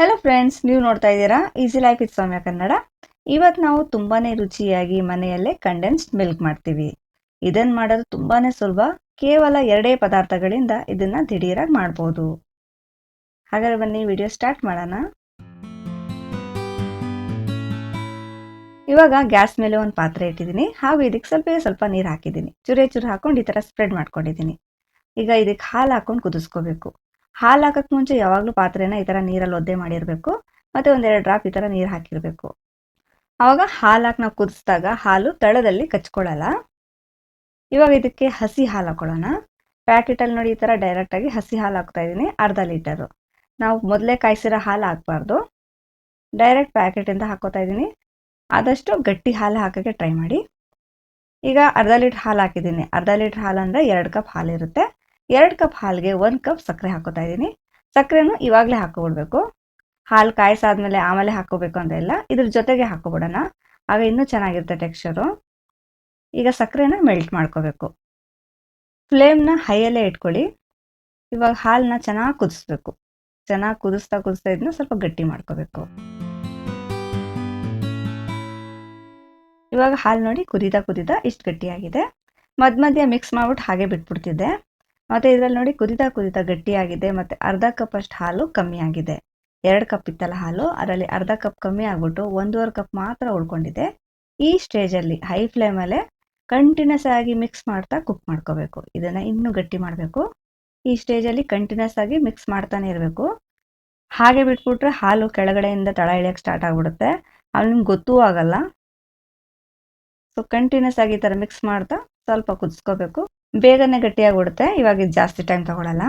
Hello friends, ನೀವು ನೋಡ್ತಾ ಇದ್ದೀರಾ ಈಸಿ ಲೈಫ್ ವಿತ್ ಸೌಮ್ಯ ಕನ್ನಡ. ಇವತ್ತು ನಾವು ತುಂಬಾನೇ ರುಚಿಯಾಗಿ ಮನೆಯಲ್ಲೇ ಕಂಡೆನ್ಸ್ಡ್ ಮಿಲ್ಕ್ ಮಾಡ್ತೀವಿ. ಇದನ್ನು ಮಾಡೋದು ತುಂಬಾನೇ ಸುಲಭ. ಕೇವಲ 2 ಪದಾರ್ಥಗಳಿಂದ ಇದನ್ನ ದಿಢೀರಾಗಿ ಮಾಡ್ಬೋದು. ಹಾಗಾದ್ರೆ ಬನ್ನಿ ವಿಡಿಯೋ ಸ್ಟಾರ್ಟ್ ಮಾಡೋಣ. ಇವಾಗ ಗ್ಯಾಸ್ ಮೇಲೆ ಒಂದು ಪಾತ್ರೆ ಇಟ್ಟಿದ್ದೀನಿ ಹಾಗೂ ಇದಕ್ಕೆ ಸ್ವಲ್ಪ ನೀರು ಹಾಕಿದ್ದೀನಿ. ಚೂರು ಹಾಕೊಂಡು ಈ ಥರ ಸ್ಪ್ರೆಡ್ ಮಾಡ್ಕೊಂಡಿದ್ದೀನಿ. ಈಗ ಇದಕ್ಕೆ ಹಾಲು ಹಾಕೊಂಡು ಕುದಿಸ್ಕೋಬೇಕು. ಹಾಲು ಹಾಕಕ್ಕೆ ಮುಂಚೆ ಯಾವಾಗಲೂ ಪಾತ್ರೆನ ಈ ಥರ ನೀರಲ್ಲಿ ಒದ್ದೆ ಮಾಡಿರಬೇಕು. ಮತ್ತು 1-2 ಡ್ರಾಪ್ ಈ ಥರ ನೀರು ಹಾಕಿರಬೇಕು. ಆವಾಗ ಹಾಲು ಹಾಕಿ ನಾವು ಕುದಿಸಿದಾಗ ಹಾಲು ತಳದಲ್ಲಿ ಕಚ್ಕೊಳ್ಳಲ್ಲ. ಇವಾಗ ಇದಕ್ಕೆ ಹಸಿ ಹಾಲು ಹಾಕೊಳ್ಳೋಣ. ಪ್ಯಾಕೆಟಲ್ಲಿ ನೋಡಿ ಈ ಥರ ಡೈರೆಕ್ಟಾಗಿ ಹಸಿ ಹಾಲು ಹಾಕ್ತಾ ಇದ್ದೀನಿ, ಅರ್ಧ ಲೀಟರು. ನಾವು ಮೊದಲೇ ಕಾಯಿಸಿರೋ ಹಾಲು ಹಾಕಬಾರ್ದು, ಡೈರೆಕ್ಟ್ ಪ್ಯಾಕೆಟಿಂದ ಹಾಕೋತಾ ಇದ್ದೀನಿ. ಆದಷ್ಟು ಗಟ್ಟಿ ಹಾಲು ಹಾಕೋಕ್ಕೆ ಟ್ರೈ ಮಾಡಿ. ಈಗ ಅರ್ಧ ಲೀಟ್ರ್ ಹಾಲು ಹಾಕಿದ್ದೀನಿ. ಅರ್ಧ ಲೀಟ್ರ್ ಹಾಲು ಅಂದರೆ 2 ಕಪ್ ಹಾಲು ಇರುತ್ತೆ. 2 ಕಪ್ ಹಾಲಿಗೆ 1 ಕಪ್ ಸಕ್ಕರೆ ಹಾಕೋತಾ ಇದ್ದೀನಿ. ಸಕ್ಕರೆನೂ ಇವಾಗಲೇ ಹಾಕೋಬಿಡ್ಬೇಕು. ಹಾಲು ಕಾಯಿಸಾದ್ಮೇಲೆ ಆಮೇಲೆ ಹಾಕೋಬೇಕು ಅಂತ ಇಲ್ಲ, ಇದ್ರ ಜೊತೆಗೆ ಹಾಕೋಬಿಡೋಣ, ಆಗ ಇನ್ನೂ ಚೆನ್ನಾಗಿರುತ್ತೆ ಟೆಕ್ಸ್ಚರು. ಈಗ ಸಕ್ಕರೆನ ಮೆಲ್ಟ್ ಮಾಡ್ಕೋಬೇಕು. ಫ್ಲೇಮ್ನ ಹೈಯಲ್ಲೇ ಇಟ್ಕೊಳ್ಳಿ. ಇವಾಗ ಹಾಲನ್ನ ಚೆನ್ನಾಗಿ ಕುದಿಸ್ಬೇಕು. ಚೆನ್ನಾಗಿ ಕುದಿಸ್ತಾ ಇದನ್ನ ಸ್ವಲ್ಪ ಗಟ್ಟಿ ಮಾಡ್ಕೋಬೇಕು. ಇವಾಗ ಹಾಲು ನೋಡಿ ಕುದಿತಾ ಇಷ್ಟು ಗಟ್ಟಿಯಾಗಿದೆ. ಮಧ್ಯ ಮಿಕ್ಸ್ ಮಾಡ್ಬಿಟ್ಟು ಹಾಗೆ ಬಿಟ್ಬಿಡ್ತಿದ್ದೆ. ಮತ್ತು ಇದರಲ್ಲಿ ನೋಡಿ ಕುದಿತಾ ಗಟ್ಟಿಯಾಗಿದೆ. ಮತ್ತು ಅರ್ಧ ಕಪ್ ಅಷ್ಟು ಹಾಲು ಕಮ್ಮಿ ಆಗಿದೆ. 2 ಕಪ್ ಇತ್ತಲ್ಲ ಹಾಲು, ಅದರಲ್ಲಿ ಅರ್ಧ ಕಪ್ ಕಮ್ಮಿ ಆಗ್ಬಿಟ್ಟು 1.5 ಕಪ್ ಮಾತ್ರ ಉಳ್ಕೊಂಡಿದೆ. ಈ ಸ್ಟೇಜಲ್ಲಿ ಹೈ ಫ್ಲೇಮಲ್ಲೇ ಕಂಟಿನ್ಯೂಸ್ ಆಗಿ ಮಿಕ್ಸ್ ಮಾಡ್ತಾ ಕುಕ್ ಮಾಡ್ಕೋಬೇಕು. ಇದನ್ನು ಇನ್ನೂ ಗಟ್ಟಿ ಮಾಡಬೇಕು. ಈ ಸ್ಟೇಜಲ್ಲಿ ಕಂಟಿನ್ಯೂಸ್ ಆಗಿ ಮಿಕ್ಸ್ ಮಾಡ್ತಾನೆ ಇರಬೇಕು. ಹಾಗೆ ಬಿಟ್ಬಿಟ್ರೆ ಹಾಲು ಕೆಳಗಡೆಯಿಂದ ತಳ ಇಳಿಯೋಕ್ಕೆ ಸ್ಟಾರ್ಟ್ ಆಗಿಬಿಡುತ್ತೆ. ಅಲ್ಲಿ ನಿಮ್ಗೆ ಗೊತ್ತೂ ಆಗಲ್ಲ. ಸೊ ಕಂಟಿನ್ಯೂಸ್ ಆಗಿ ಈ ಥರ ಮಿಕ್ಸ್ ಮಾಡ್ತಾ ಸ್ವಲ್ಪ ಕುದಿಸ್ಕೋಬೇಕು. ಬೇಗನೆ ಗಟ್ಟಿಯಾಗ್ಬಿಡುತ್ತೆ. ಇವಾಗ ಇದು ಜಾಸ್ತಿ ಟೈಮ್ ತಗೊಳ್ಳಲ್ಲ.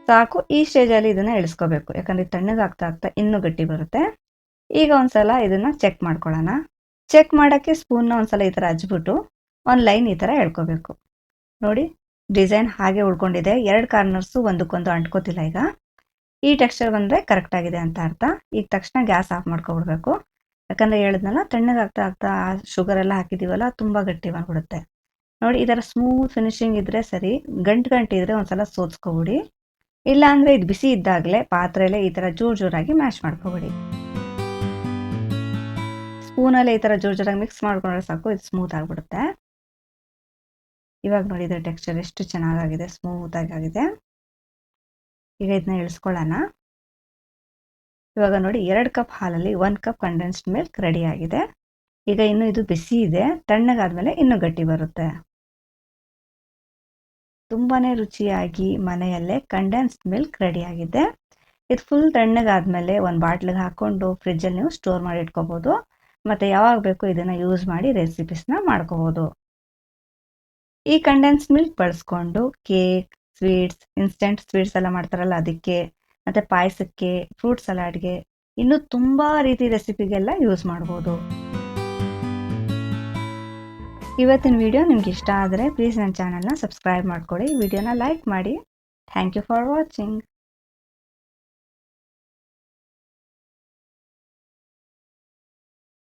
ಸಾಕು. ಈ ಸ್ಟೇಜಲ್ಲಿ ಇದನ್ನ ಇಳಿಸ್ಕೋಬೇಕು, ಯಾಕಂದ್ರೆ ತಣ್ಣಗಾಗ್ತಾ ಇನ್ನೂ ಗಟ್ಟಿ ಬರುತ್ತೆ. ಈಗ ಒಂದ್ಸಲ ಇದನ್ನ ಚೆಕ್ ಮಾಡ್ಕೊಳ್ಳೋಣ. ಚೆಕ್ ಮಾಡೋಕ್ಕೆ ಸ್ಪೂನ್ನ ಒಂದ್ಸಲ ಈ ಥರ ಹಚ್ಬಿಟ್ಟು ಒಂದು ಲೈನ್ ಈ ಥರ ಎಳ್ಕೋಬೇಕು. ನೋಡಿ, ಡಿಸೈನ್ ಹಾಗೆ ಉಳ್ಕೊಂಡಿದೆ. 2 ಕಾರ್ನರ್ಸು ಒಂದಕ್ಕೊಂದು ಅಂಟ್ಕೋತಿಲ್ಲ. ಈಗ ಈ ಟೆಕ್ಸ್ಚರ್ ಬಂದರೆ ಕರೆಕ್ಟಾಗಿದೆ ಅಂತ ಅರ್ಥ. ಈಗ ತಕ್ಷಣ ಗ್ಯಾಸ್ ಆಫ್ ಮಾಡ್ಕೊಬಿಡ್ಬೇಕು. ಯಾಕಂದರೆ ಹೇಳಿದ್ನಲ್ಲ, ತಣ್ಣಗಾಗ್ತಾ ಶುಗರ್ ಎಲ್ಲ ಹಾಕಿದ್ದೀವಲ್ಲ, ತುಂಬ ಗಟ್ಟಿ ಬಂದ್ಬಿಡುತ್ತೆ. ನೋಡಿ, ಈ ಥರ ಸ್ಮೂತ್ ಫಿನಿಶಿಂಗ್ ಇದ್ದರೆ ಸರಿ. ಗಂಟು ಇದ್ದರೆ ಒಂದ್ಸಲ ಸೋದ್ಸ್ಕೊಬಿಡಿ. ಇಲ್ಲ ಅಂದರೆ ಇದು ಬಿಸಿ ಇದ್ದಾಗಲೇ ಪಾತ್ರೆಯಲ್ಲೇ ಈ ಥರ ಜೋರಾಗಿ ಮ್ಯಾಶ್ ಮಾಡ್ಕೊಬಿಡಿ. ಸ್ಪೂನಲ್ಲೇ ಈ ಥರ ಜೋರಾಗಿ ಮಿಕ್ಸ್ ಮಾಡ್ಕೊಂಡ್ರೆ ಸಾಕು, ಇದು ಸ್ಮೂತ್ ಆಗಿಬಿಡುತ್ತೆ. ಇವಾಗ ನೋಡಿ ಇದರ ಟೆಕ್ಸ್ಚರ್ ಎಷ್ಟು ಚೆನ್ನಾಗಾಗಿದೆ, ಸ್ಮೂತಾಗಿ ಆಗಿದೆ. ಈಗ ಇದನ್ನ ಇಳಿಸ್ಕೊಳ್ಳೋಣ. ಇವಾಗ ನೋಡಿ 2 ಕಪ್ ಹಾಲಲ್ಲಿ 1 ಕಪ್ ಕಂಡೆನ್ಸ್ಡ್ ಮಿಲ್ಕ್ ರೆಡಿ ಆಗಿದೆ. ಈಗ ಇನ್ನೂ ಇದು ಬಿಸಿ ಇದೆ. ತಣ್ಣಗಾದ್ಮೇಲೆ ಇನ್ನೂ ಗಟ್ಟಿ ಬರುತ್ತೆ. ತುಂಬಾನೇ ರುಚಿಯಾಗಿ ಮನೆಯಲ್ಲೇ ಕಂಡೆನ್ಸ್ಡ್ ಮಿಲ್ಕ್ ರೆಡಿ ಆಗಿದೆ. ಇದು ಫುಲ್ ತಣ್ಣಗಾದ್ಮೇಲೆ ಒಂದು ಬಾಟ್ಲಿಗೆ ಹಾಕೊಂಡು ಫ್ರಿಜ್ಜಲ್ಲಿ ನೀವು ಸ್ಟೋರ್ ಮಾಡಿ ಇಟ್ಕೋಬೋದು. ಮತ್ತು ಯಾವಾಗ ಬೇಕು ಇದನ್ನು ಯೂಸ್ ಮಾಡಿ ರೆಸಿಪೀಸ್ನ ಮಾಡ್ಕೋಬೋದು. ಈ ಕಂಡೆನ್ಸ್ಡ್ ಮಿಲ್ಕ್ ಬಳಸ್ಕೊಂಡು ಕೇಕ್, ಸ್ವೀಟ್ಸ್, ಇನ್ಸ್ಟೆಂಟ್ ಸ್ವೀಟ್ಸ್ ಎಲ್ಲ ಮಾಡ್ತಾರಲ್ಲ ಅದಕ್ಕೆ, ಮತ್ತು ಪಾಯಸಕ್ಕೆ, ಫ್ರೂಟ್ ಸಲಾಡ್ಗೆ, ಇನ್ನೂ ತುಂಬ ರೀತಿ ರೆಸಿಪಿಗೆಲ್ಲ ಯೂಸ್ ಮಾಡ್ಬೋದು. ಇವತ್ತಿನ ವಿಡಿಯೋ ನಿಮ್ಗೆ ಇಷ್ಟ ಆದರೆ ಪ್ಲೀಸ್ ನನ್ನ ಚಾನಲ್ನ ಸಬ್ಸ್ಕ್ರೈಬ್ ಮಾಡ್ಕೊಳ್ಳಿ. ವಿಡಿಯೋನ ಲೈಕ್ ಮಾಡಿ. Thank you for watching.